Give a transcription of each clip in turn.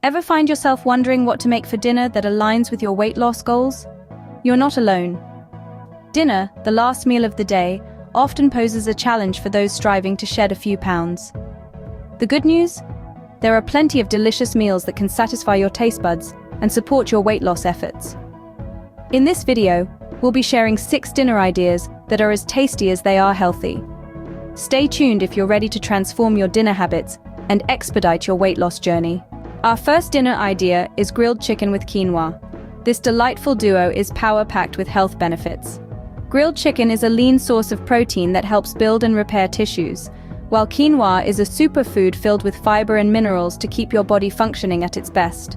Ever find yourself wondering what to make for dinner that aligns with your weight loss goals? You're not alone. Dinner, the last meal of the day, often poses a challenge for those striving to shed a few pounds. The good news? There are plenty of delicious meals that can satisfy your taste buds and support your weight loss efforts. In this video, we'll be sharing 6 dinner ideas that are as tasty as they are healthy. Stay tuned if you're ready to transform your dinner habits and expedite your weight loss journey. Our first dinner idea is grilled chicken with quinoa. This delightful duo is power-packed with health benefits. Grilled chicken is a lean source of protein that helps build and repair tissues, while quinoa is a superfood filled with fiber and minerals to keep your body functioning at its best.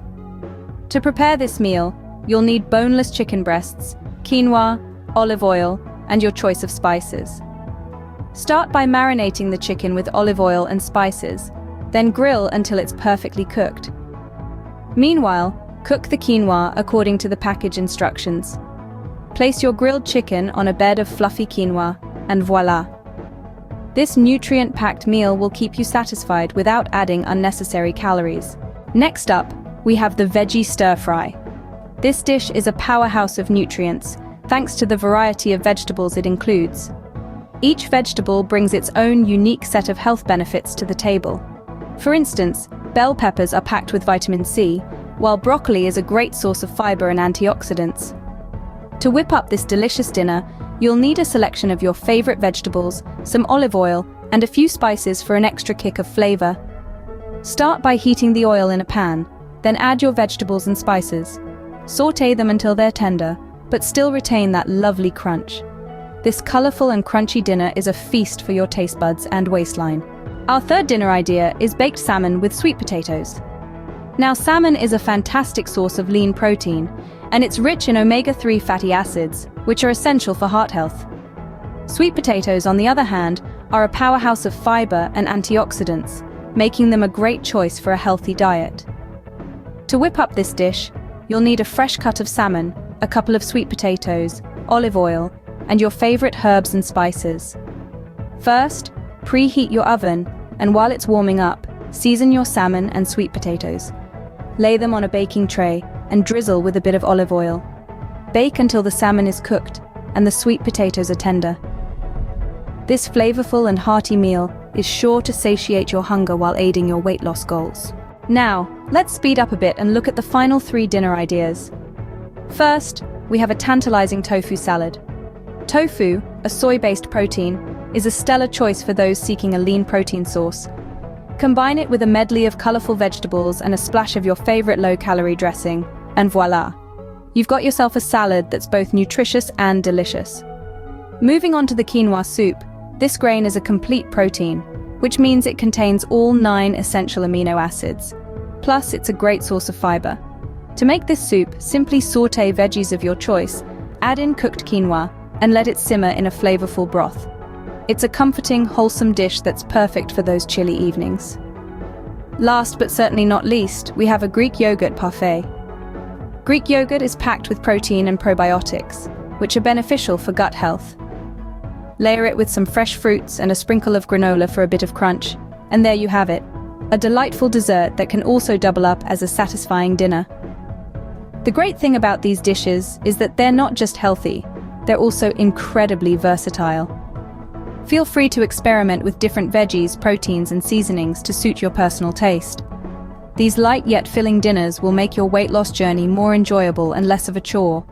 To prepare this meal, you'll need boneless chicken breasts, quinoa, olive oil, and your choice of spices. Start by marinating the chicken with olive oil and spices, then grill until it's perfectly cooked. Meanwhile, cook the quinoa according to the package instructions. Place your grilled chicken on a bed of fluffy quinoa, and voila! This nutrient-packed meal will keep you satisfied without adding unnecessary calories. Next up, we have the Veggie Stir-Fry. This dish is a powerhouse of nutrients, thanks to the variety of vegetables it includes. Each vegetable brings its own unique set of health benefits to the table. For instance, bell peppers are packed with vitamin C, while broccoli is a great source of fiber and antioxidants. To whip up this delicious dinner, you'll need a selection of your favorite vegetables, some olive oil, and a few spices for an extra kick of flavor. Start by heating the oil in a pan, then add your vegetables and spices. Sauté them until they're tender, but still retain that lovely crunch. This colorful and crunchy dinner is a feast for your taste buds and waistline. Our third dinner idea is baked salmon with sweet potatoes. Now, salmon is a fantastic source of lean protein, and it's rich in omega-3 fatty acids, which are essential for heart health. Sweet potatoes, on the other hand, are a powerhouse of fiber and antioxidants, making them a great choice for a healthy diet. To whip up this dish, you'll need a fresh cut of salmon, a couple of sweet potatoes, olive oil, and your favorite herbs and spices. First, preheat your oven, and while it's warming up, season your salmon and sweet potatoes. Lay them on a baking tray and drizzle with a bit of olive oil. Bake until the salmon is cooked and the sweet potatoes are tender. This flavorful and hearty meal is sure to satiate your hunger while aiding your weight loss goals. Now, let's speed up a bit and look at the final 3 dinner ideas. First, we have a tantalizing tofu salad. Tofu, a soy-based protein, is a stellar choice for those seeking a lean protein source. Combine it with a medley of colorful vegetables and a splash of your favorite low-calorie dressing, and voila! You've got yourself a salad that's both nutritious and delicious. Moving on to the quinoa soup, this grain is a complete protein, which means it contains all 9 essential amino acids. Plus, it's a great source of fiber. To make this soup, simply sauté veggies of your choice, add in cooked quinoa, and let it simmer in a flavorful broth. It's a comforting, wholesome dish that's perfect for those chilly evenings. Last but certainly not least, we have a Greek yogurt parfait. Greek yogurt is packed with protein and probiotics, which are beneficial for gut health. Layer it with some fresh fruits and a sprinkle of granola for a bit of crunch, and there you have it, a delightful dessert that can also double up as a satisfying dinner. The great thing about these dishes is that they're not just healthy, they're also incredibly versatile. Feel free to experiment with different veggies, proteins, and seasonings to suit your personal taste. These light yet filling dinners will make your weight loss journey more enjoyable and less of a chore.